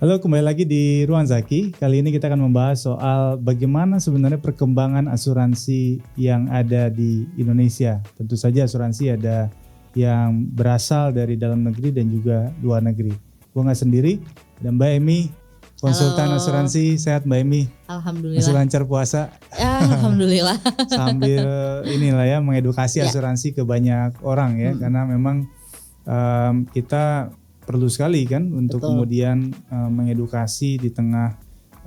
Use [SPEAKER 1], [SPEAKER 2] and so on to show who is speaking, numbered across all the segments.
[SPEAKER 1] Halo, kembali lagi di Ruang Zaki. Kali ini kita akan membahas soal bagaimana sebenarnya perkembangan asuransi yang ada di Indonesia. Tentu saja asuransi ada yang berasal dari dalam negeri dan juga luar negeri. Gue nggak sendiri, dan Mbak Emi, konsultan
[SPEAKER 2] Halo.
[SPEAKER 1] asuransi. Sehat Mbak Emi?
[SPEAKER 2] Alhamdulillah.
[SPEAKER 1] Masih lancar puasa?
[SPEAKER 2] Ya, alhamdulillah.
[SPEAKER 1] Sambil inilah ya, mengedukasi
[SPEAKER 2] Ya.
[SPEAKER 1] asuransi ke banyak orang ya, karena memang kita perlu sekali kan untuk
[SPEAKER 2] Betul.
[SPEAKER 1] kemudian mengedukasi di tengah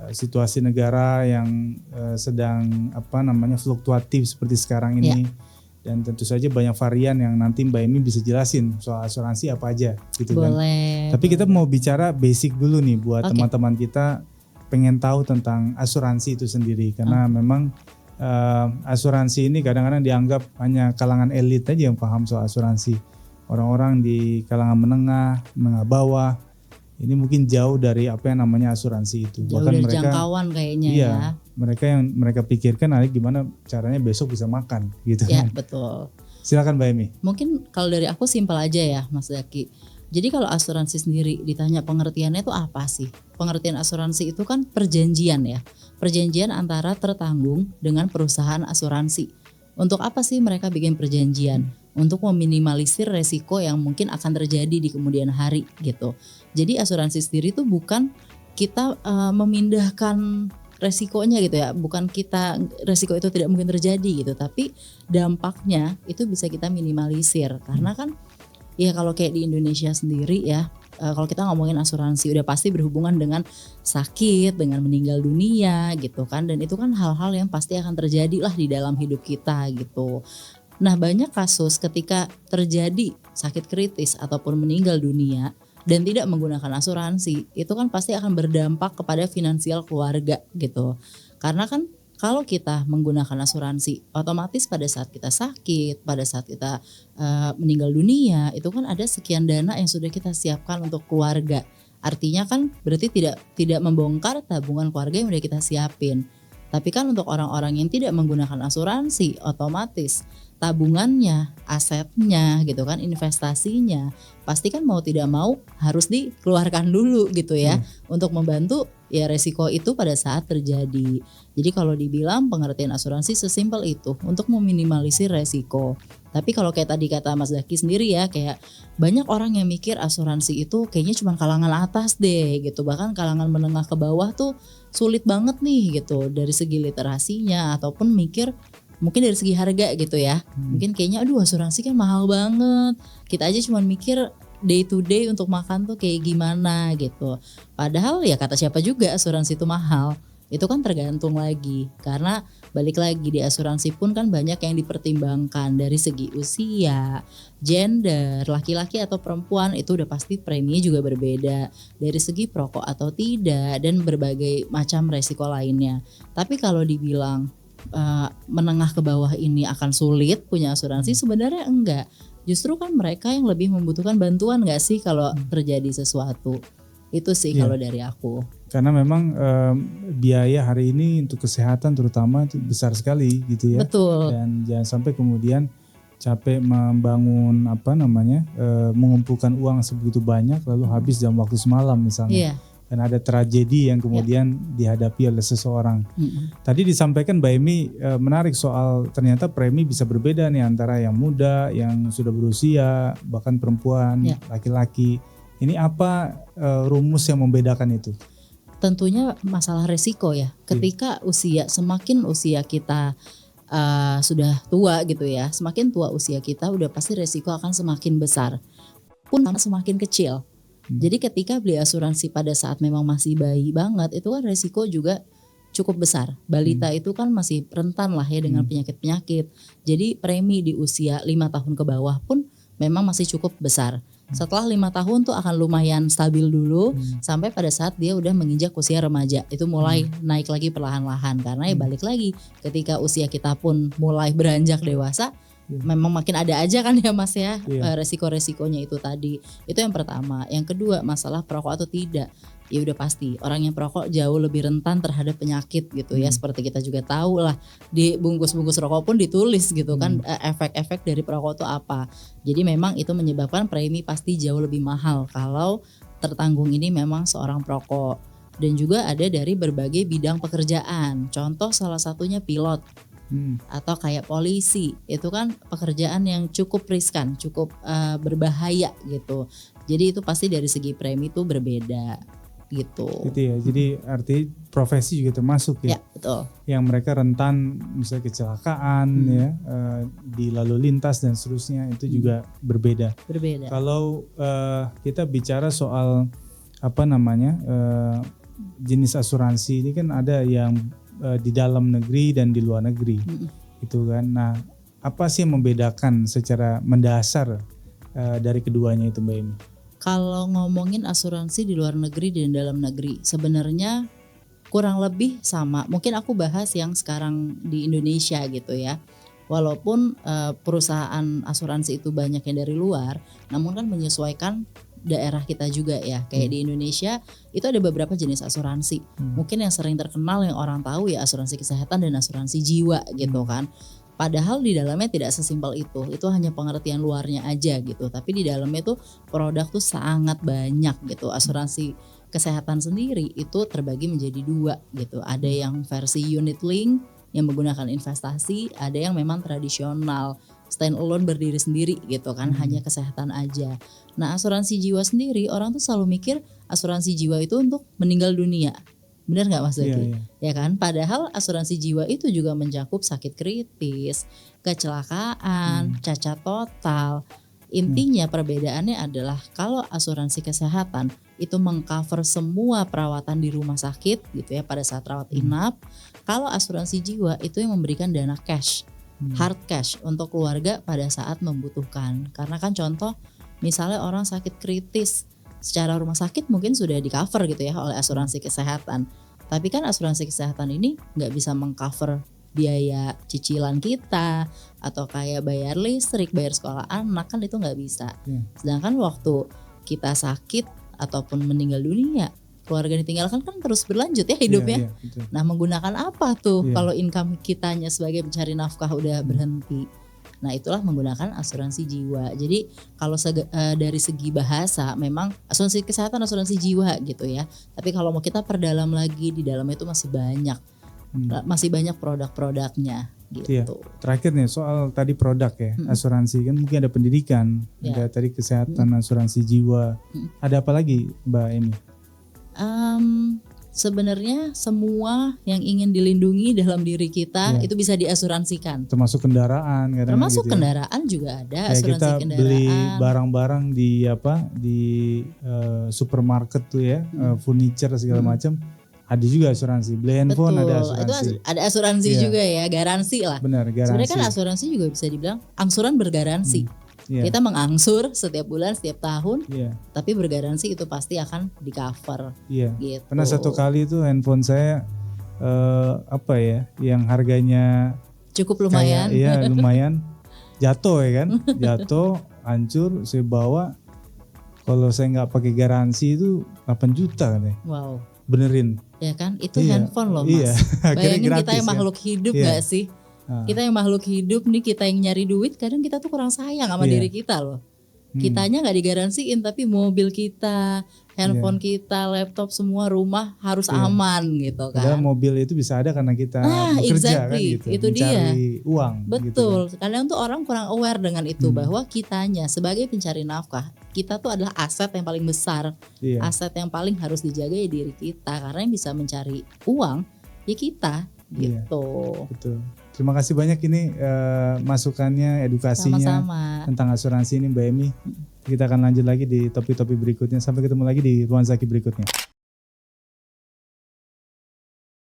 [SPEAKER 1] situasi negara yang sedang fluktuatif seperti sekarang ini. Dan tentu saja banyak varian yang nanti Mbak Emi bisa jelasin soal asuransi apa aja gitu kan.
[SPEAKER 2] Boleh.
[SPEAKER 1] Tapi kita mau bicara basic dulu nih buat
[SPEAKER 2] Oke.
[SPEAKER 1] teman-teman kita pengen tahu tentang asuransi itu sendiri, karena memang asuransi ini kadang-kadang dianggap hanya kalangan elit aja yang paham soal asuransi. Orang-orang di kalangan menengah bawah ini mungkin jauh dari apa yang namanya asuransi itu.
[SPEAKER 2] Jauh dari jangkauan kayaknya
[SPEAKER 1] iya,
[SPEAKER 2] ya.
[SPEAKER 1] mereka pikirkan gimana caranya besok bisa makan gitu
[SPEAKER 2] Ya,
[SPEAKER 1] kan.
[SPEAKER 2] betul.
[SPEAKER 1] Silakan Mbak Emi.
[SPEAKER 2] Mungkin kalau dari aku simpel aja ya Mas Zaki. Jadi kalau asuransi sendiri ditanya pengertiannya itu apa sih? Pengertian asuransi itu kan perjanjian ya. Perjanjian antara tertanggung dengan perusahaan asuransi. Untuk apa sih mereka bikin perjanjian? Untuk meminimalisir resiko yang mungkin akan terjadi di kemudian hari gitu. Jadi asuransi sendiri itu bukan kita memindahkan resikonya gitu ya, bukan kita resiko itu tidak mungkin terjadi gitu, tapi dampaknya itu bisa kita minimalisir. Karena kan ya kalau kayak di Indonesia sendiri ya, kalau kita ngomongin asuransi udah pasti berhubungan dengan sakit, dengan meninggal dunia gitu kan, dan itu kan hal-hal yang pasti akan terjadi lah di dalam hidup kita gitu. Nah, banyak kasus ketika terjadi sakit kritis ataupun meninggal dunia dan tidak menggunakan asuransi, itu kan pasti akan berdampak kepada finansial keluarga gitu. Karena kan kalau kita menggunakan asuransi, otomatis pada saat kita sakit, pada saat kita meninggal dunia, itu kan ada sekian dana yang sudah kita siapkan untuk keluarga. Artinya kan berarti tidak membongkar tabungan keluarga yang sudah kita siapin. Tapi kan untuk orang-orang yang tidak menggunakan asuransi, otomatis tabungannya, asetnya gitu kan, investasinya pasti kan mau tidak mau harus dikeluarkan dulu gitu ya, untuk membantu ya resiko itu pada saat terjadi. Jadi kalau dibilang pengertian asuransi sesimpel itu untuk meminimalisir resiko. Tapi kalau kayak tadi kata Mas Zaki sendiri ya, kayak banyak orang yang mikir asuransi itu kayaknya cuma kalangan atas deh gitu, bahkan kalangan menengah ke bawah tuh sulit banget nih gitu dari segi literasinya ataupun mikir mungkin dari segi harga gitu ya. Mungkin kayaknya aduh asuransi kan mahal banget. Kita aja cuma mikir day to day untuk makan tuh kayak gimana gitu. Padahal ya kata siapa juga asuransi itu mahal. Itu kan tergantung lagi. Karena balik lagi di asuransi pun kan banyak yang dipertimbangkan dari segi usia, gender, laki-laki atau perempuan itu udah pasti preminya juga berbeda. Dari segi perokok atau tidak dan berbagai macam resiko lainnya. Tapi kalau dibilang menengah ke bawah ini akan sulit punya asuransi, sebenarnya enggak. Justru kan mereka yang lebih membutuhkan bantuan enggak sih kalau terjadi sesuatu. Itu sih kalau dari aku.
[SPEAKER 1] Karena memang biaya hari ini untuk kesehatan terutama itu besar sekali gitu ya.
[SPEAKER 2] Betul.
[SPEAKER 1] Dan jangan sampai kemudian capek membangun mengumpulkan uang sebegitu banyak lalu habis dalam waktu semalam misalnya.
[SPEAKER 2] Iya.
[SPEAKER 1] Dan ada tragedi yang kemudian dihadapi oleh seseorang. Tadi disampaikan Mbak Emi menarik soal ternyata premi bisa berbeda nih antara yang muda, yang sudah berusia, bahkan perempuan, laki-laki. Ini apa rumus yang membedakan itu?
[SPEAKER 2] Tentunya masalah resiko ya. Ketika semakin usia kita sudah tua gitu ya, semakin tua usia kita udah pasti resiko akan semakin besar. Pun semakin kecil. Jadi ketika beli asuransi pada saat memang masih bayi banget, itu kan resiko juga cukup besar. Balita itu kan masih rentan lah ya dengan penyakit-penyakit. Jadi premi di usia 5 tahun ke bawah pun memang masih cukup besar. Setelah 5 tahun tuh akan lumayan stabil dulu sampai pada saat dia udah menginjak usia remaja. Itu mulai naik lagi perlahan-lahan karena ya balik lagi ketika usia kita pun mulai beranjak dewasa, memang makin ada aja kan ya Mas ya, resiko-resikonya itu tadi. Itu yang pertama. Yang kedua masalah perokok atau tidak. Ya udah pasti orang yang perokok jauh lebih rentan terhadap penyakit gitu ya. Seperti kita juga tahu lah di bungkus-bungkus rokok pun ditulis gitu kan efek-efek dari perokok itu apa. Jadi memang itu menyebabkan premi pasti jauh lebih mahal kalau tertanggung ini memang seorang perokok. Dan juga ada dari berbagai bidang pekerjaan. Contoh salah satunya pilot atau kayak polisi. Itu kan pekerjaan yang cukup riskan, cukup berbahaya gitu. Jadi itu pasti dari segi premi itu berbeda gitu.
[SPEAKER 1] Gitu ya. Jadi arti profesi juga termasuk ya.
[SPEAKER 2] Ya, betul.
[SPEAKER 1] Yang mereka rentan misalnya kecelakaan ya, di lalu lintas dan seterusnya itu juga berbeda.
[SPEAKER 2] Berbeda.
[SPEAKER 1] Kalau kita bicara soal apa namanya jenis asuransi ini kan ada yang di dalam negeri dan di luar negeri, gitu kan. Nah, apa sih yang membedakan secara mendasar dari keduanya itu, Mbak Emi?
[SPEAKER 2] Kalau ngomongin asuransi di luar negeri dan dalam negeri, sebenarnya kurang lebih sama. Mungkin aku bahas yang sekarang di Indonesia gitu ya. Walaupun perusahaan asuransi itu banyak yang dari luar, namun kan menyesuaikan daerah kita juga ya. Kayak di Indonesia itu ada beberapa jenis asuransi. Mungkin yang sering terkenal yang orang tahu ya asuransi kesehatan dan asuransi jiwa gitu kan. Padahal di dalamnya tidak sesimpel itu hanya pengertian luarnya aja gitu. Tapi di dalamnya tuh produk tuh sangat banyak gitu. Asuransi kesehatan sendiri itu terbagi menjadi 2 gitu. Ada yang versi unit link yang menggunakan investasi, ada yang memang tradisional stand alone berdiri sendiri gitu kan, hanya kesehatan aja. Nah asuransi jiwa sendiri orang tuh selalu mikir asuransi jiwa itu untuk meninggal dunia. Benar nggak Mas Zaki? Ya kan? Padahal asuransi jiwa itu juga mencakup sakit kritis, kecelakaan, cacat total. Intinya perbedaannya adalah kalau asuransi kesehatan itu mengcover semua perawatan di rumah sakit gitu ya pada saat rawat inap. Kalau asuransi jiwa itu yang memberikan dana cash, hard cash untuk keluarga pada saat membutuhkan. Karena kan contoh misalnya orang sakit kritis secara rumah sakit mungkin sudah di cover gitu ya oleh asuransi kesehatan. Tapi kan asuransi kesehatan ini nggak bisa mengcover biaya cicilan kita atau kayak bayar listrik, bayar sekolah anak, kan itu nggak bisa. Sedangkan waktu kita sakit ataupun meninggal dunia, keluarga ditinggalkan kan terus berlanjut ya hidupnya. Nah menggunakan apa tuh kalau income kitanya sebagai pencari nafkah udah berhenti? Nah itulah menggunakan asuransi jiwa. Jadi kalau dari segi bahasa memang asuransi kesehatan asuransi jiwa gitu ya. Tapi kalau mau kita perdalam lagi di dalamnya itu masih banyak produk-produknya gitu.
[SPEAKER 1] Iya. Terakhir nih soal tadi produk ya, asuransi kan mungkin ada pendidikan, ada tadi kesehatan, asuransi jiwa. Ada apa lagi Mbak Emi?
[SPEAKER 2] Sebenarnya semua yang ingin dilindungi dalam diri kita itu bisa diasuransikan.
[SPEAKER 1] Termasuk kendaraan,
[SPEAKER 2] termasuk
[SPEAKER 1] gitu
[SPEAKER 2] kendaraan juga ada
[SPEAKER 1] kayak
[SPEAKER 2] asuransi
[SPEAKER 1] kita
[SPEAKER 2] kendaraan.
[SPEAKER 1] Beli barang-barang di supermarket tuh ya, furniture segala macam. Ada juga asuransi. Beli handphone ada asuransi.
[SPEAKER 2] Itu ada asuransi juga ya, garansi lah.
[SPEAKER 1] Benar, garansi.
[SPEAKER 2] Sebenarnya kan asuransi juga bisa dibilang angsuran bergaransi. Kita mengangsur setiap bulan, setiap tahun, tapi bergaransi itu pasti akan di cover. Gitu.
[SPEAKER 1] Pernah satu kali itu handphone saya yang harganya
[SPEAKER 2] cukup lumayan.
[SPEAKER 1] Lumayan jatuh ya kan, jatuh, hancur, saya bawa. Kalau saya nggak pakai garansi itu 8 juta katanya.
[SPEAKER 2] Wow.
[SPEAKER 1] Benerin.
[SPEAKER 2] Ya kan, itu handphone loh Mas. Bayangin gratis, kita yang makhluk hidup gak sih? Kita yang makhluk hidup nih, kita yang nyari duit, kadang kita tuh kurang sayang sama diri kita loh. Kitanya gak digaransiin tapi mobil kita, handphone kita, laptop, semua rumah harus aman gitu kan.
[SPEAKER 1] Padahal mobil itu bisa ada karena kita bekerja kan gitu,
[SPEAKER 2] itu
[SPEAKER 1] mencari uang.
[SPEAKER 2] Betul,
[SPEAKER 1] gitu kan.
[SPEAKER 2] Kadang tuh orang kurang aware dengan itu bahwa kitanya sebagai pencari nafkah, kita tuh adalah aset yang paling besar, aset yang paling harus dijaga ya diri kita. Karena yang bisa mencari uang ya kita gitu.
[SPEAKER 1] Betul. Terima kasih banyak ini masukannya, edukasinya tentang asuransi ini Mbak Emi. Kita akan lanjut lagi di topik-topik berikutnya. Sampai ketemu lagi di Ruang Zaki berikutnya.